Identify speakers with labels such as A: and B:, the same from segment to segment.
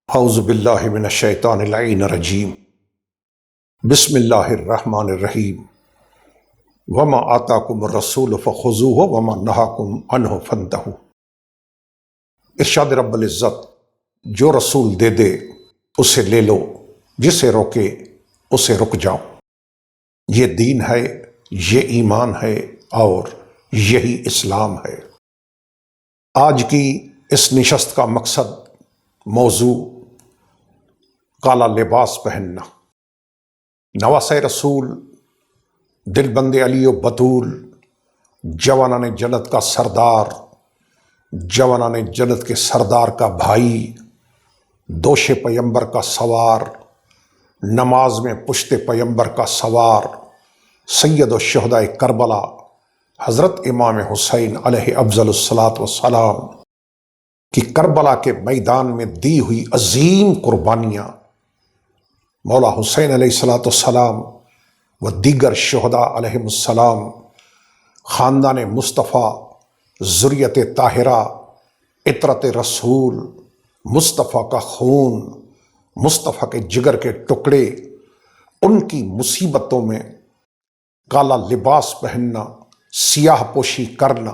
A: اعوذ باللہ من الشیطان اللعین الرجیم بسم اللہ الرحمن الرحیم وما آتاکم الرسول فخذوہ وما نہاکم عنہ فانتہوا۔ ارشاد رب العزت، جو رسول دے دے اسے لے لو، جسے روکے اسے رک جاؤ۔ یہ دین ہے، یہ ایمان ہے اور یہی اسلام ہے۔ آج کی اس نشست کا مقصد، موضوع کالا لباس پہننا۔ نواسۂ رسول، دل بند علی و بطول، جوانان جنت کا سردار، جوانان جنت کے سردار کا بھائی، دوش پیمبر کا سوار، نماز میں پشت پیمبر کا سوار، سید الشہداء کربلا حضرت امام حسین علیہ افضل الصلاۃ والسلام کی کربلا کے میدان میں دی ہوئی عظیم قربانیاں، مولا حسین علیہ الصلاۃ والسلام و دیگر شہداء علیہم السلام، خاندان مصطفیٰ، ذریت طاہرہ، عطرت رسول، مصطفیٰ کا خون، مصطفیٰ کے جگر کے ٹکڑے، ان کی مصیبتوں میں کالا لباس پہننا، سیاہ پوشی کرنا،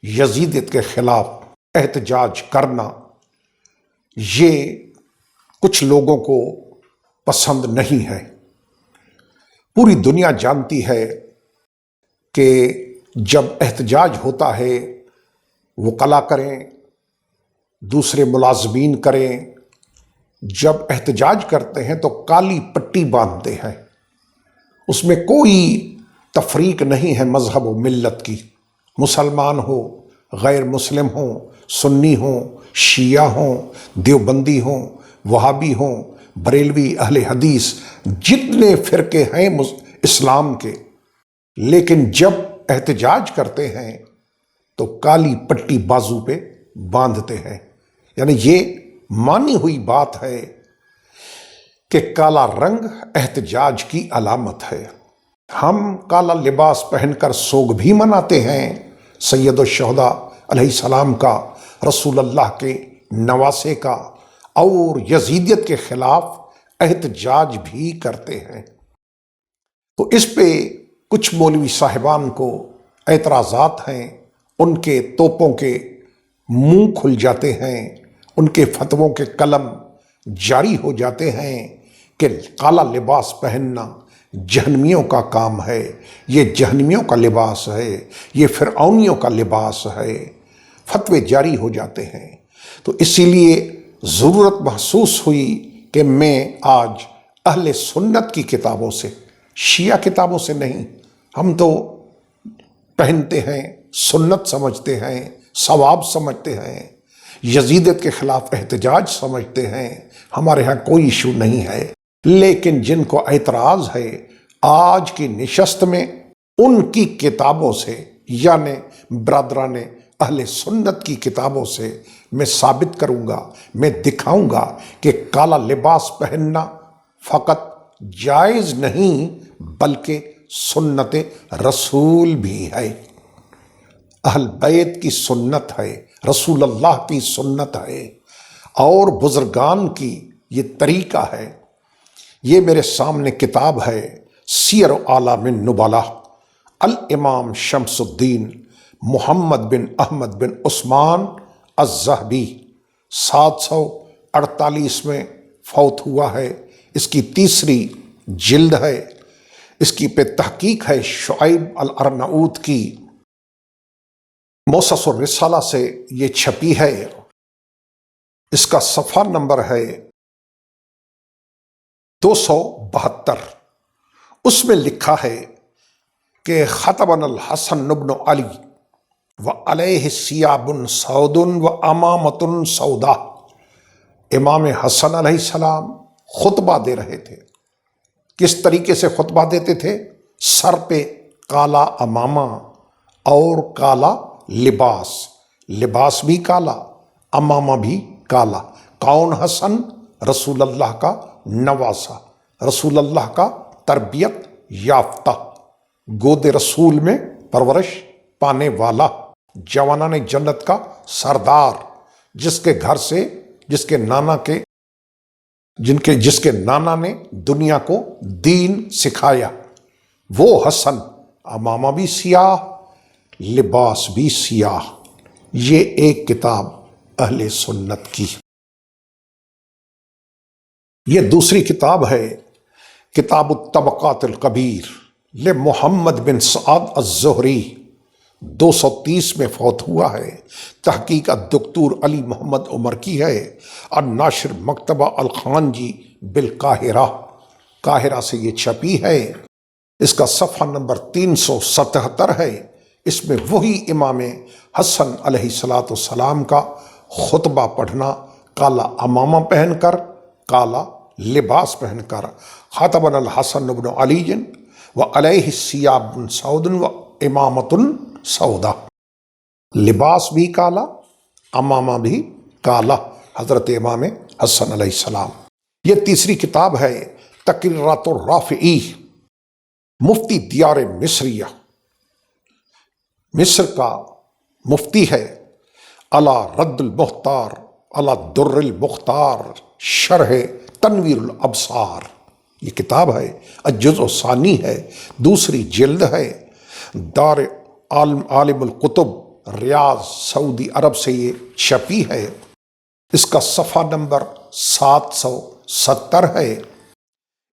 A: یزیدیت کے خلاف احتجاج کرنا، یہ کچھ لوگوں کو پسند نہیں ہے۔ پوری دنیا جانتی ہے کہ جب احتجاج ہوتا ہے، وکلا کریں، دوسرے ملازمین کریں، جب احتجاج کرتے ہیں تو کالی پٹی باندھتے ہیں۔ اس میں کوئی تفریق نہیں ہے مذہب و ملت کی، مسلمان ہو، غیر مسلم ہوں، سنی ہوں، شیعہ ہوں، دیوبندی ہوں، وہابی ہوں، بریلوی، اہل حدیث، جتنے فرقے ہیں اسلام کے، لیکن جب احتجاج کرتے ہیں تو کالی پٹی بازو پہ باندھتے ہیں۔ یعنی یہ مانی ہوئی بات ہے کہ کالا رنگ احتجاج کی علامت ہے۔ ہم کالا لباس پہن کر سوگ بھی مناتے ہیں سید الشہداء علیہ السلام کا، رسول اللہ کے نواسے کا، اور یزیدیت کے خلاف احتجاج بھی کرتے ہیں۔ تو اس پہ کچھ مولوی صاحبان کو اعتراضات ہیں، ان کے توپوں کے منہ کھل جاتے ہیں، ان کے فتووں کے قلم جاری ہو جاتے ہیں کہ کالا لباس پہننا جہنمیوں کا کام ہے، یہ جہنمیوں کا لباس ہے، یہ فرعونیوں کا لباس ہے، فتوے جاری ہو جاتے ہیں۔ تو اسی لیے ضرورت محسوس ہوئی کہ میں آج اہل سنت کی کتابوں سے، شیعہ کتابوں سے نہیں، ہم تو پہنتے ہیں، سنت سمجھتے ہیں، ثواب سمجھتے ہیں، یزیدیت کے خلاف احتجاج سمجھتے ہیں، ہمارے ہاں کوئی ایشو نہیں ہے۔ لیکن جن کو اعتراض ہے، آج کی نشست میں ان کی کتابوں سے، یعنی برادران اہل سنت کی کتابوں سے میں ثابت کروں گا، میں دکھاؤں گا کہ کالا لباس پہننا فقط جائز نہیں بلکہ سنت رسول بھی ہے، اہل بیت کی سنت ہے، رسول اللہ کی سنت ہے، اور بزرگان کی یہ طریقہ ہے۔ یہ میرے سامنے کتاب ہے سیر اعلام النبلاء، الامام شمس الدین محمد بن احمد بن عثمان الذہبی، 748 میں فوت ہوا ہے۔ اس کی تیسری جلد ہے، اس کی پہ تحقیق ہے شعیب الارناؤوط کی، موسس الرسالہ سے یہ چھپی ہے۔ اس کا صفحہ نمبر ہے 272۔ اس میں لکھا ہے کہ خطبنا الحسن بن علی وعلیہ ثیاب سود وامامۃ سوداء، امام حسن علیہ السلام خطبہ دے رہے تھے۔ کس طریقے سے خطبہ دیتے تھے؟ سر پہ کالا امامہ اور کالا لباس، لباس بھی کالا، امامہ بھی کالا۔ کون حسن؟ رسول اللہ کا نواسا، رسول اللہ کا تربیت یافتہ، گود رسول میں پرورش پانے والا، جوانان جنت کا سردار، جس کے گھر سے، جس کے نانا کے جس کے نانا نے دنیا کو دین سکھایا، وہ حسن امامہ بھی سیاہ، لباس بھی سیاہ۔ یہ ایک کتاب اہل سنت کی۔ یہ دوسری کتاب ہے کتاب الطبقات الکبیر لمحمد بن سعد الزہری، 230 میں فوت ہوا ہے۔ تحقیق الدکتور علی محمد عمر کی ہے۔ الناشر مکتبہ الخانجی بالقاہرہ، قاہرہ سے یہ چھپی ہے۔ اس کا صفحہ نمبر 377 ہے۔ اس میں وہی امام حسن علیہ السلام کا خطبہ پڑھنا، کالا امامہ پہن کر، کالا لباس پہن کر، خاطبنا الحسن بن علی و علیہ ثیاب سود و امامۃ سودا، لباس بھی کالا، امامہ بھی کالا، حضرت امام حسن علیہ السلام۔ یہ تیسری کتاب ہے تقریرات الرافعی، مفتی دیار مصریہ، مصر کا مفتی ہے، علی رد المختار علی در المختار شرح تنویر الابصار۔ یہ کتاب ہے، الجزء الثانی ہے، دوسری جلد ہے، دار عالم القطب ریاض سعودی عرب سے یہ چھپی ہے۔ اس کا صفحہ نمبر 770 ہے۔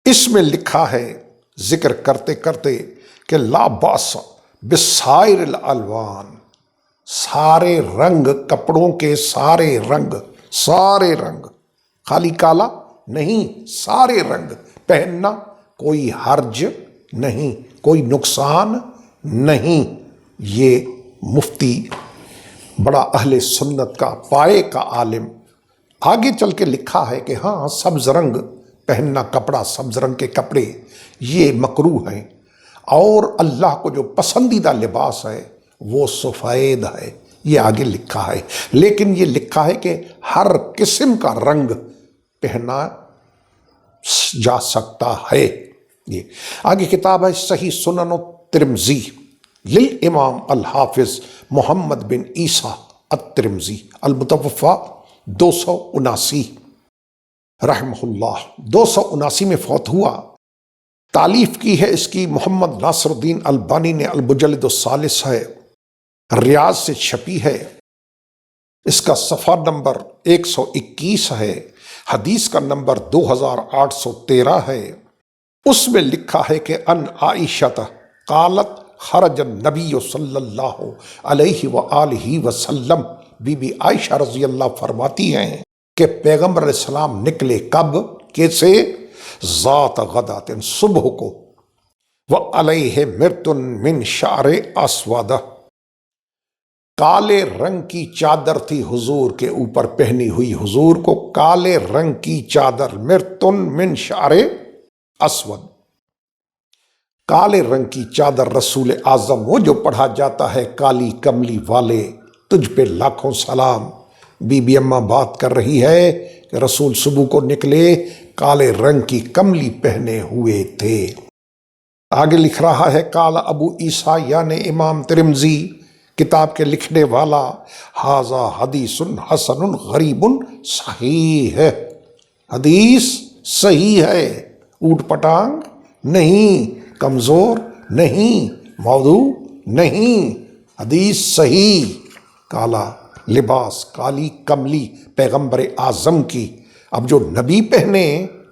A: اس میں لکھا ہے، ذکر کرتے کرتے، کہ لا باس بسائر الالوان، سارے رنگ، کپڑوں کے سارے رنگ، خالی کالا نہیں، سارے رنگ پہننا کوئی حرج نہیں، کوئی نقصان نہیں۔ یہ مفتی بڑا اہل سنت کا پائے کا عالم، آگے چل کے لکھا ہے کہ ہاں سبز رنگ پہننا، کپڑا سبز رنگ کے کپڑے یہ مکروہ ہیں، اور اللہ کو جو پسندیدہ لباس ہے وہ سفید ہے، یہ آگے لکھا ہے۔ لیکن یہ لکھا ہے کہ ہر قسم کا رنگ پہنا جا سکتا ہے۔ یہ آگے کتاب ہے صحیح سنن الترمذی للامام الحافظ محمد بن عیسیٰ الترمذی المتوفی 279 رحمہ اللہ، 279 میں فوت ہوا۔ تالیف کی ہے اس کی محمد ناصر الدین البانی نے، المجلد الثالث ہے، ریاض سے چھپی ہے۔ اس کا صفحہ نمبر 121 ہے، حدیث کا نمبر 2813 ہے۔ اس میں لکھا ہے کہ ان عائشہ قالت خرج النبی صلی اللہ علیہ وآلہ وسلم، بی بی عائشہ رضی اللہ فرماتی ہیں کہ پیغمبر علیہ السلام نکلے، کب، کیسے، ذات غدات، صبح کو، وعلیہ مرت من شعر اسود، کالے رنگ کی چادر تھی حضور کے اوپر پہنی ہوئی، حضور کو کالے رنگ کی چادر، مرتن من شعر اسود، کالے رنگ کی چادر، رسول اعظم وہ جو پڑھا جاتا ہے کالی کملی والے، تجھ پہ لاکھوں سلام۔ بی بی اماں بات کر رہی ہے کہ رسول صبح کو نکلے، کالے رنگ کی کملی پہنے ہوئے تھے۔ آگے لکھ رہا ہے قال ابو عیسیٰ، یعنی امام ترمذی کتاب کے لکھنے والا، ھذا حدیث حسن غریب صحیح ہے، حدیث صحیح ہے، اوٹ پٹانگ نہیں، کمزور نہیں، موضوع نہیں، حدیث صحیح۔ کالا لباس، کالی کملی پیغمبر اعظم کی، اب جو نبی پہنے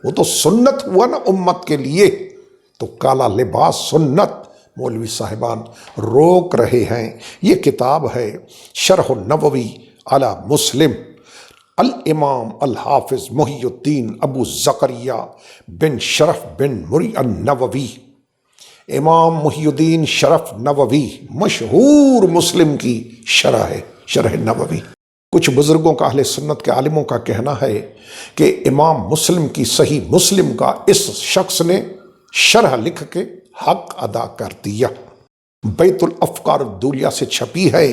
A: وہ تو سنت ہوا نا امت کے لیے، تو کالا لباس سنت، مولوی صاحبان روک رہے ہیں۔ یہ کتاب ہے شرح النووی علی مسلم، الامام الحافظ محی الدین ابو زکریا بن شرف بن مری النووی، امام محی الدین شرف نووی، مشہور مسلم کی شرح ہے، شرح نووی۔ کچھ بزرگوں کا، اہل سنت کے عالموں کا کہنا ہے کہ امام مسلم کی صحیح مسلم کا اس شخص نے شرح لکھ کے حق ادا کر دیا۔ بیت الافکار الدولیہ سے چھپی ہے۔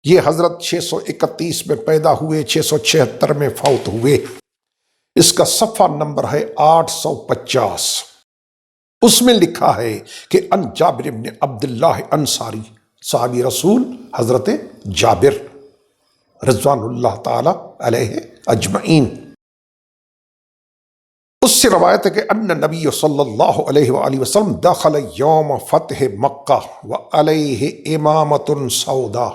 A: یہ حضرت 631 میں پیدا ہوئے، 676 میں فوت ہوئے۔ اس کا صفحہ نمبر ہے 850۔ اس میں لکھا ہے کہ ان جابر بن عبداللہ انصاری، صحابی رسول حضرت جابر رضوان اللہ تعالی علیہ اجمعین، اس سے روایت ہے کہ ان نبی صلی اللہ علیہ وآلہ وسلم دخل یوم فتح مکہ وعلیہ امامۃ سودا۔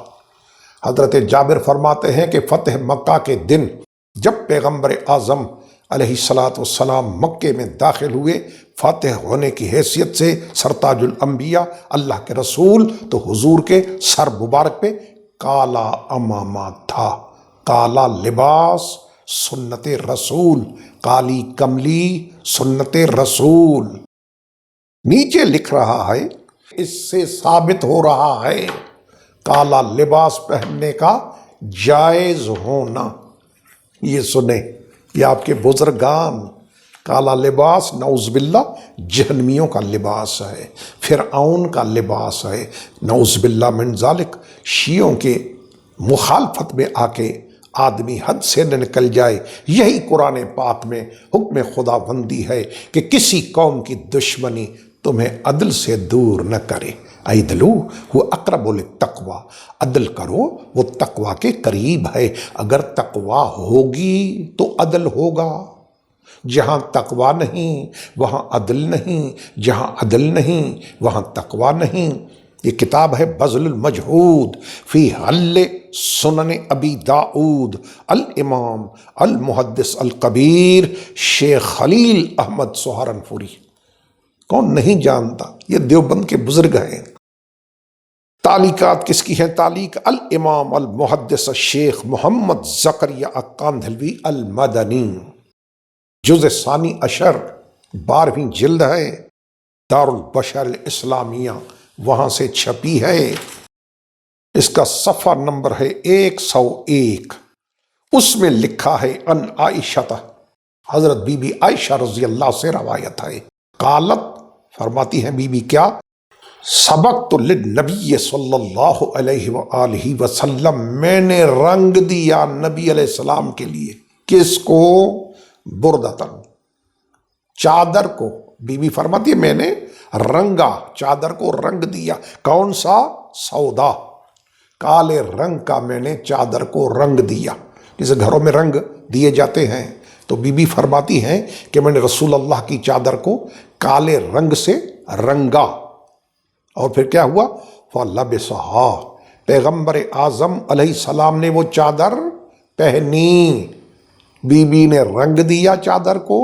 A: حضرت جابر فرماتے ہیں کہ فتح مکہ کے دن جب پیغمبر اعظم علیہ الصلاۃ والسلام مکے میں داخل ہوئے فاتح ہونے کی حیثیت سے سرتاج الانبیاء اللہ کے رسول، تو حضور کے سر مبارک پہ کالا امامہ تھا، کالا لباس سنت رسول، کالی کملی سنت رسول۔ نیچے لکھ رہا ہے اس سے ثابت ہو رہا ہے کالا لباس پہننے کا جائز ہونا۔ یہ سنیں، یہ آپ کے بزرگان، کالا لباس نعوذ باللہ جہنمیوں کا لباس ہے، فرعون کا لباس ہے، نعوذ باللہ من ذالک۔ شیعوں کے مخالفت میں آ کے آدمی حد سے نہ نکل جائے۔ یہی قرآن پاک میں حکم خدا بندی ہے کہ کسی قوم کی دشمنی تمہیں عدل سے دور نہ کرے۔ اعدلوا هو اقرب للتقوی، عدل کرو وہ تقوی کے قریب ہے۔ اگر تقوی ہوگی تو عدل ہوگا۔ جہاں تقوی نہیں وہاں عدل نہیں، جہاں عدل نہیں وہاں تقوی نہیں۔ یہ کتاب ہے بذل المجہود فی حل سنن ابی داؤد، الامام المحدث الکبیر شیخ خلیل احمد سہارنپوری۔ کون نہیں جانتا، یہ دیوبند کے بزرگ ہیں۔ تعلیقات کس کی ہیں؟ تعلیق الامام المحدث شیخ محمد زکریا کاندھلوی المدنی، جزء ثانی عشر، 12ویں جلد ہے، دار البشر الاسلامیہ، وہاں سے چھپی ہے۔ اس کا صفحہ نمبر ہے 101۔ اس میں لکھا ہے ان عائشہ، حضرت بی بی عائشہ رضی اللہ سے روایت ہے، قالت فرماتی ہیں بی بی کیا، سبقت للنبی صلی اللہ علیہ وآلہ وسلم، میں نے رنگ دیا نبی علیہ السلام کے لیے۔ کس کو؟ بردتن، چادر کو۔ بی بی فرماتی ہے میں نے رنگا، چادر کو رنگ دیا۔ کون سا؟ سودا، کالے رنگ کا میں نے چادر کو رنگ دیا، جسے گھروں میں رنگ دیے جاتے ہیں۔ تو بی بی فرماتی ہیں کہ میں نے رسول اللہ کی چادر کو کالے رنگ سے رنگا، اور پھر کیا ہوا؟ فَلَبِسَهَا، پیغمبر اعظم علیہ السلام نے وہ چادر پہنی۔ بی بی نے رنگ دیا چادر کو،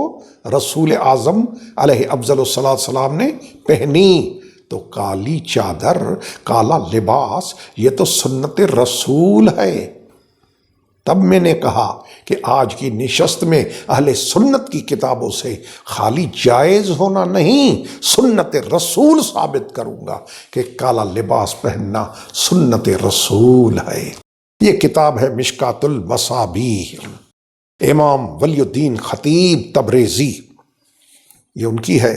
A: رسول اعظم علیہ افضل الصلاۃ والسلام نے پہنی۔ تو کالی چادر، کالا لباس، یہ تو سنت رسول ہے۔ تب میں نے کہا کہ آج کی نشست میں اہل سنت کی کتابوں سے خالی جائز ہونا نہیں، سنت رسول ثابت کروں گا کہ کالا لباس پہننا سنت رسول ہے۔ یہ کتاب ہے مشکات المصابیح، امام ولی الدین خطیب تبریزی، یہ ان کی ہے۔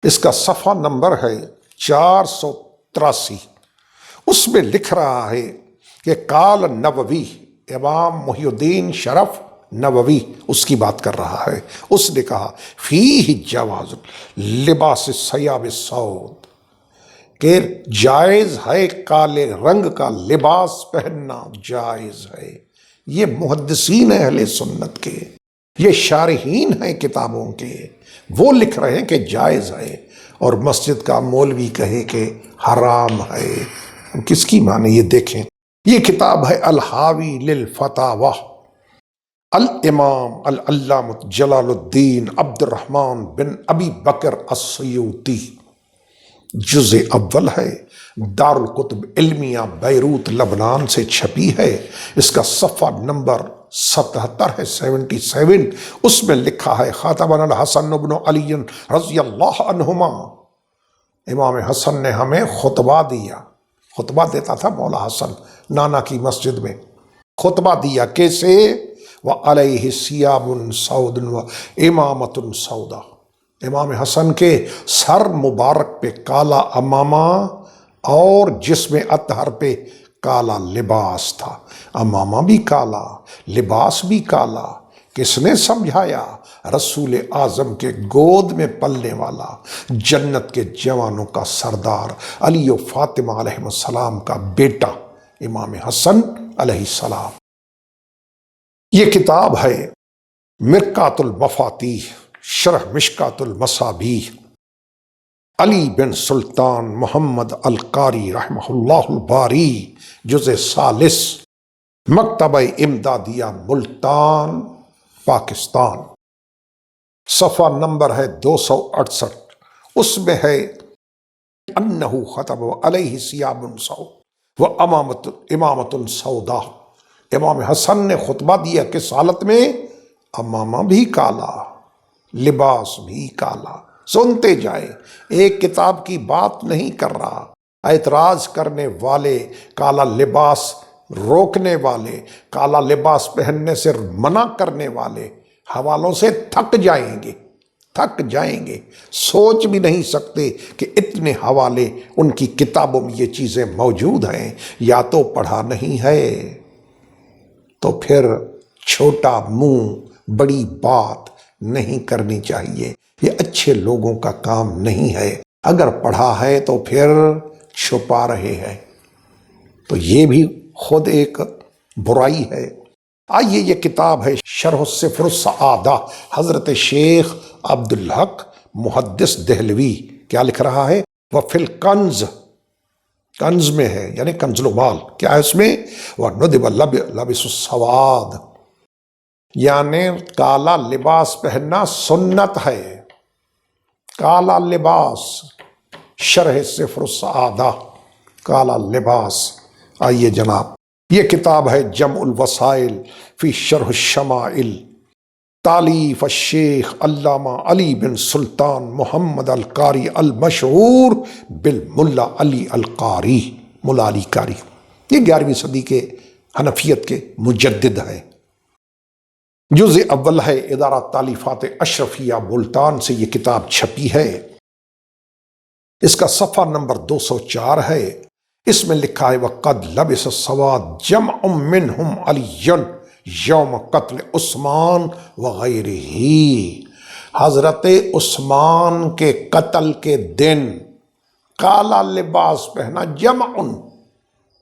A: اس کا صفحہ نمبر ہے 483۔ اس میں لکھ رہا ہے کہ قال نووی، امام محی الدین شرف نووی اس کی بات کر رہا ہے، اس نے کہا فیہ جواز لباس الثیاب السود، کہ جائز ہے کالے رنگ کا لباس پہننا، جائز ہے۔ یہ محدثین ہیں اہل سنت کے، یہ شارحین ہیں کتابوں کے، وہ لکھ رہے ہیں کہ جائز ہے، اور مسجد کا مولوی کہے کہ حرام ہے۔ کس کی معنی؟ یہ دیکھیں، یہ کتاب ہے الحاوی للفتاوی، الامام العلامہ جلال الدین عبد الرحمن بن ابی بکر السیوطی، جزء اول ہے، دار الکتب علمیہ بیروت لبنان سے چھپی ہے۔ اس کا صفحہ نمبر 77 ہے، 77۔ اس میں لکھا ہے خاطبنا الحسن بن علی رضی اللہ عنہما، امام حسن نے ہمیں خطبہ دیا، خطبہ دیتا تھا مولا حسن نانا کی مسجد میں، خطبہ دیا کیسے؟ وعلیہ ثیاب سود وامامۃ سودا، امام حسن کے سر مبارک پہ کالا امامہ اور جسم اطہر پہ کالا لباس تھا، امامہ بھی کالا، لباس بھی کالا۔ کس نے سمجھایا؟ رسول اعظم کے گود میں پلنے والا، جنت کے جوانوں کا سردار، علی و فاطمہ علیہ السلام کا بیٹا امام حسن علیہ السلام۔ یہ کتاب ہے مرقات المفاتیح، شرح مشکات المصابیح علی بن سلطان محمد القاری رحمہ اللہ الباری، جزء ثالث، مکتبہ امدادیہ ملتان پاکستان، صفحہ نمبر ہے 268۔ اس میں ہے انہو خطب علیہ ثیاب سود و امامت سودا، امام حسن نے خطبہ دیا کس حالت میں؟ امامہ بھی کالا، لباس بھی کالا۔ سنتے جائیں، ایک کتاب کی بات نہیں کر رہا، اعتراض کرنے والے، کالا لباس روکنے والے، کالا لباس پہننے سے منع کرنے والے حوالوں سے تھک جائیں گے، سوچ بھی نہیں سکتے کہ اتنے حوالے ان کی کتابوں میں یہ چیزیں موجود ہیں، یا تو پڑھا نہیں ہے تو پھر چھوٹا منہ بڑی بات نہیں کرنی چاہیے، یہ اچھے لوگوں کا کام نہیں ہے، اگر پڑھا ہے تو پھر چھپا رہے ہیں، تو یہ بھی خود ایک برائی ہے۔ آئیے، یہ کتاب ہے شرح السفر السعادہ، حضرت شیخ عبدالحق محدث دہلوی کیا لکھ رہا ہے؟ وفی الکنز، کنز میں ہے یعنی کنز المال، کیا ہے اس میں؟ وندب لبس السواد، یعنی کالا لباس پہننا سنت ہے، کالا لباس، شرح سفر السعادہ، کالا لباس۔ آئیے جناب، یہ کتاب ہے جمع الوسائل فی شرح الشمائل، تالیف الشیخ علامہ علی بن سلطان محمد القاری المشہور بالملا علی القاری، ملا علی قاری، یہ 11ویں صدی کے حنفیت کے مجدد ہیں۔ جزء اول ہے، ادارہ تالیفات اشرفیہ ملتان سے یہ کتاب چھپی ہے، اس کا صفحہ نمبر 204 ہے۔ اس میں لکھا ہے وقد لبس السواد جمع منہم علی یوم قتل عثمان وغیرہ، حضرت عثمان کے قتل کے دن کالا لباس پہنا جمع،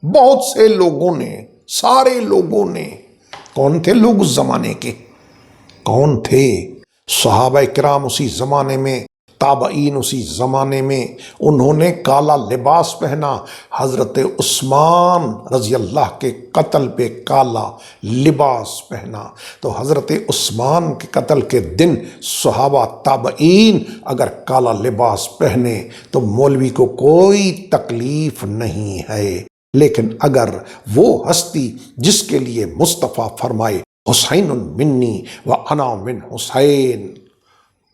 A: بہت سے لوگوں نے، سارے لوگوں نے۔ کون تھے لوگ اس زمانے کے؟ کون تھے؟ صحابہ کرام اسی زمانے میں، تابعین اسی زمانے میں، انہوں نے کالا لباس پہنا، حضرت عثمان رضی اللہ کے قتل پہ کالا لباس پہنا۔ تو حضرت عثمان کے قتل کے دن صحابہ تابعین اگر کالا لباس پہنے تو مولوی کو کوئی تکلیف نہیں ہے، لیکن اگر وہ ہستی جس کے لیے مصطفیٰ فرمائے حسین منی و انا من حسین،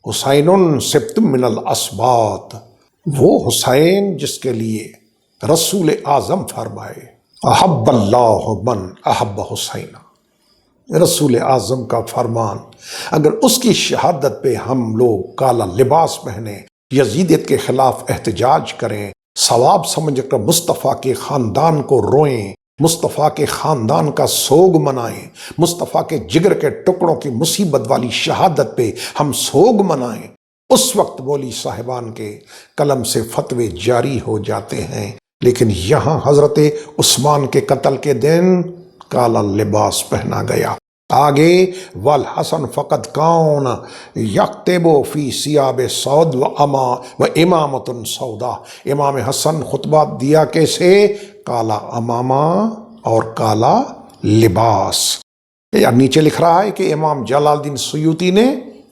A: حسین سبت من الاسباط، وہ حسین جس کے لیے رسول اعظم فرمائے احب اللہ من احب حسین، رسول اعظم کا فرمان، اگر اس کی شہادت پہ ہم لوگ کالا لباس پہنے، یزیدیت کے خلاف احتجاج کریں، ثواب سمجھ کر مصطفیٰ کے خاندان کو روئیں، مصطفیٰ کے خاندان کا سوگ منائیں، مصطفیٰ کے جگر کے ٹکڑوں کی مصیبت والی شہادت پہ ہم سوگ منائیں، اس وقت مولوی صاحبان کے قلم سے فتوے جاری ہو جاتے ہیں۔ لیکن یہاں حضرت عثمان کے قتل کے دن کالا لباس پہنا گیا۔ آگے والحسن فقط کون یکتب فی ثیاب سود و امامت سودا، امام حسن خطبہ دیا کیسے؟ کالا امامہ اور کالا لباس۔ یا نیچے لکھ رہا ہے کہ امام جلال الدین سیوطی نے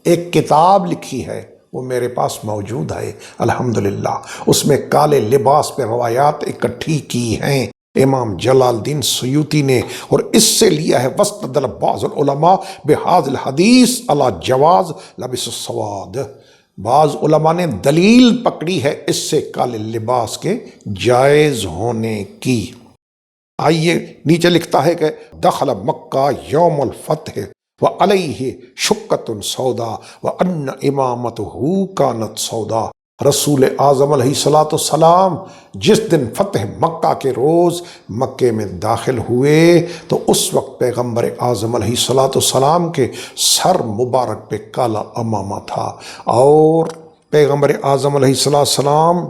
A: ایک کتاب لکھی ہے، وہ میرے پاس موجود ہے الحمدللہ، اس میں کالے لباس پہ روایات اکٹھی کی ہیں امام جلال الدین سیوطی نے، اور اس سے لیا ہے واستدل بعض العلماء بہذا الحدیث علی جواز لبس السواد، بعض علماء نے دلیل پکڑی ہے اس سے کالے لباس کے جائز ہونے کی۔ آئیے نیچے لکھتا ہے کہ دخل مکہ یوم الفتح وعلیہ شقۃ سودا وان امامتہ کانت سودا، رسول اعظم علیہ السلام جس دن فتح مکہ کے روز مکے میں داخل ہوئے تو اس وقت پیغمبر اعظم علیہ السلام کے سر مبارک پہ کالا امامہ تھا، اور پیغمبر اعظم علیہ السلام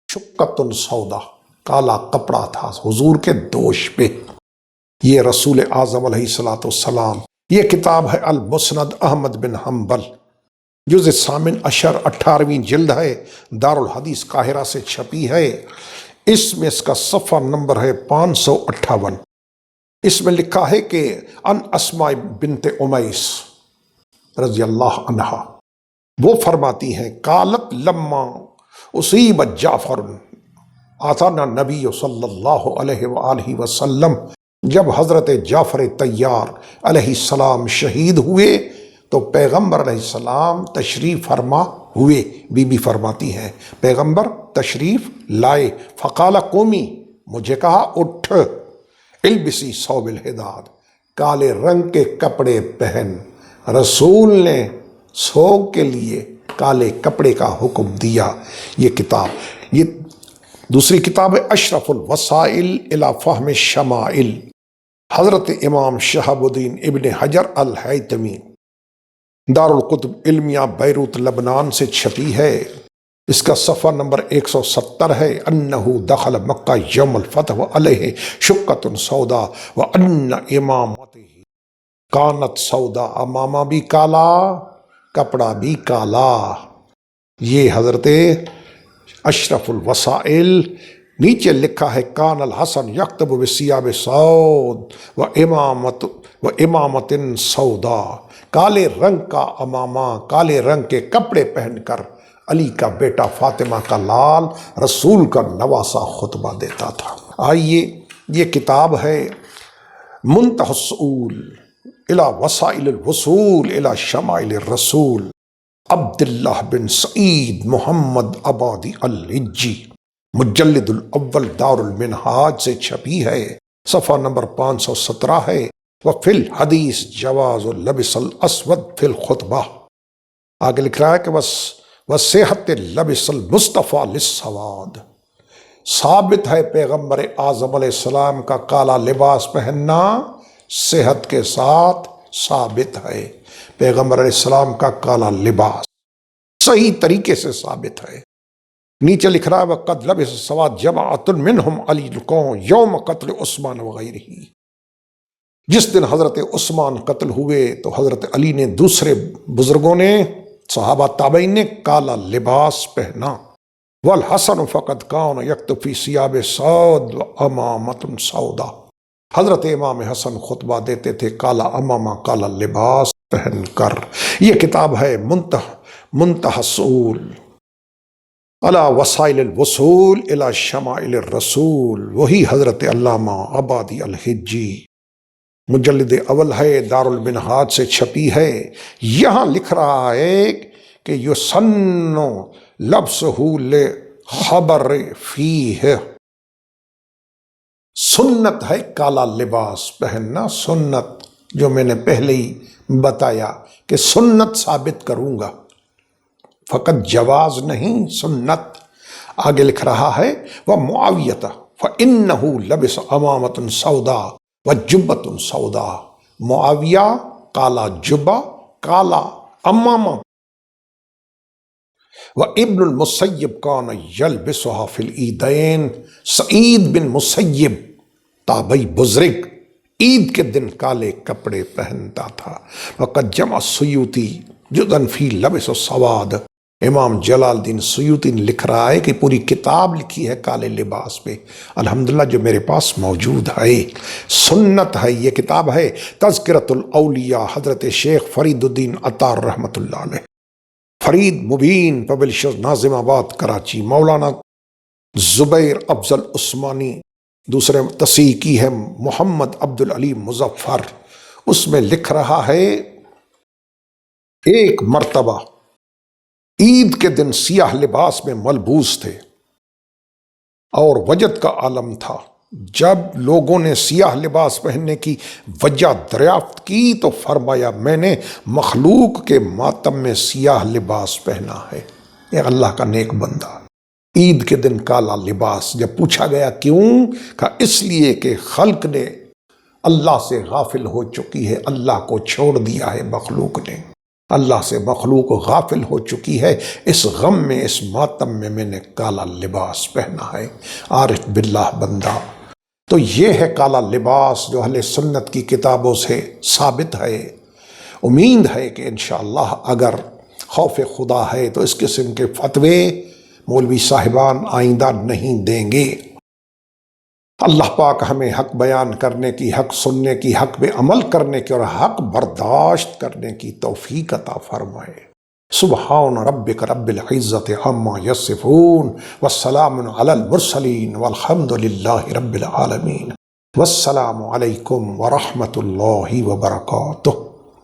A: شقۃ سودا، کالا کپڑا تھا حضور کے دوش پہ۔ یہ رسول اعظم علیہ السلام یہ کتاب ہے المسند احمد بن حنبل، جزء ثامن عشر، 18ویں جلد ہے، دارالحدیث قاہرہ سے چھپی ہے۔ اس میں اس کا صفحہ نمبر ہے 558۔ اس میں لکھا ہے کہ ان اسماء بنت امیس رضی اللہ عنہا وہ فرماتی ہیں قالت لما اصیب جعفر آتانا نبی صلی اللہ علیہ وآلہ وسلم، جب حضرت جعفر طیار علیہ السلام شہید ہوئے تو پیغمبر علیہ السلام تشریف فرما ہوئے۔ بی بی فرماتی ہیں پیغمبر تشریف لائے، فقال قومی، مجھے کہا اٹھ، البسی ثوب الحداد، کالے رنگ کے کپڑے پہن۔ رسول نے سوگ کے لیے کالے کپڑے کا حکم دیا۔ یہ کتاب، یہ دوسری کتاب ہے اشرف الوسائل الی فہم الشمائل، حضرت امام شہاب الدین ابن حجر الہیتمی، دارالکتب علمیہ بیروت لبنان سے چھپی ہے۔ اس کا صفحہ نمبر 170 ہے۔ انہو دخل مکہ یوم الفتح وعلیہ شقۃ سودا وان امامتہ کانت سودا، امامہ بھی کالا، کپڑا بھی کالا۔ یہ حضرت اشرف الوسائل، نیچے لکھا ہے کان الحسن یکتب بثیاب سود و امامت سودا، کالے رنگ کا امامہ، کالے رنگ کے کپڑے پہن کر علی کا بیٹا فاطمہ کا لال رسول کا نواسا خطبہ دیتا تھا۔ آئیے، یہ کتاب ہے منتہی السؤول الی وسائل الوصول الی شمائل الرسول، عبداللہ بن سعید محمد عبادی الحجی، مجلد الاول دار المنہاج سے چھپی ہے۔ صفحہ نمبر 517 ہے۔ وفی الحدیث جواز لبس الاسود فی الخطبہ، آگے لکھ رہا ہے کہ وصحت لبس المصطفیٰ للسواد، ثابت ہے پیغمبر اعظم علیہ السلام کا کالا لباس پہننا صحت کے ساتھ ثابت ہے۔ پیغمبر علیہ السلام کا کالا لباس صحیح طریقے سے ثابت ہے۔ نیچے لکھ رہا ہے وقد لبس السواد جماعۃ منہم علی القوم یوم قتل عثمان وغیرہ، جس دن حضرت عثمان قتل ہوئے تو حضرت علی نے، دوسرے بزرگوں نے، صحابہ تابعین نے کالا لباس پہنا۔ والحسن فقد کان یکتفی ثیاب سود وامامۃ سودا، حضرت امام حسن خطبہ دیتے تھے کالا امامہ، کالا لباس پہن کر۔ یہ کتاب ہے منتہی السؤول علی وسائل الوصول الی شمائل الرسول، وہی حضرت علامہ عبادی الحجی، مجلد اول ہے، دارالمنہاج سے چھپی ہے۔ یہاں لکھ رہا ہے کہ یسن لبسہ لخبر فیہ، سنت ہے کالا لباس پہننا، سنت جو میں نے پہلے ہی بتایا کہ سنت ثابت کروں گا، فقط جواز نہیں، سنت۔ آگے لکھ رہا ہے ومعاویۃ فإنہ لبس امامۃ سودا وجبۃ سودا، معاویہ کالا جبہ، کالا امامہ۔ وابن المسیب کان یلبسها فی العیدین، سعید بن مسیب تابعی بزرگ عید کے دن کالے کپڑے پہنتا تھا۔ وقد جمع السیوطی جزءا فی لبس السواد، امام جلال الدین سیوطی نے لکھ رہا ہے کہ پوری کتاب لکھی ہے کالے لباس پہ، الحمدللہ جو میرے پاس موجود ہے، سنت ہے۔ یہ کتاب ہے تذکرۃ الاولیاء، حضرت شیخ فرید الدین عطار رحمۃ اللہ علیہ، فرید مبین پبلشر ناظم آباد کراچی، مولانا زبیر افضل عثمانی، دوسرے تصحیح کی ہے محمد عبدالعلی مظفر۔ اس میں لکھ رہا ہے ایک مرتبہ عید کے دن سیاہ لباس میں ملبوس تھے اور وجد کا عالم تھا۔ جب لوگوں نے سیاہ لباس پہننے کی وجہ دریافت کی تو فرمایا میں نے مخلوق کے ماتم میں سیاہ لباس پہنا ہے۔ یہ اللہ کا نیک بندہ، عید کے دن کالا لباس۔ جب پوچھا گیا کیوں، کہا اس لیے کہ خلق نے اللہ سے غافل ہو چکی ہے، اللہ کو چھوڑ دیا ہے، مخلوق نے اللہ سے مخلوق غافل ہو چکی ہے، اس غم میں، اس ماتم میں نے کالا لباس پہنا ہے۔ عارف باللہ بندہ، تو یہ ہے کالا لباس جو اہل سنت کی کتابوں سے ثابت ہے۔ امید ہے کہ انشاءاللہ اگر خوف خدا ہے تو اس قسم کے فتوے مولوی صاحبان آئندہ نہیں دیں گے۔ اللہ پاک ہمیں حق بیان کرنے کی، حق سننے کی، حق پہ عمل کرنے کی اور حق برداشت کرنے کی توفیق عطا فرمائے۔ سبحان ربک رب العزت عما یصفون والسلام علی المرسلین والحمد للہ رب العالمین۔ والسلام علیکم ورحمۃ اللہ وبرکاتہ۔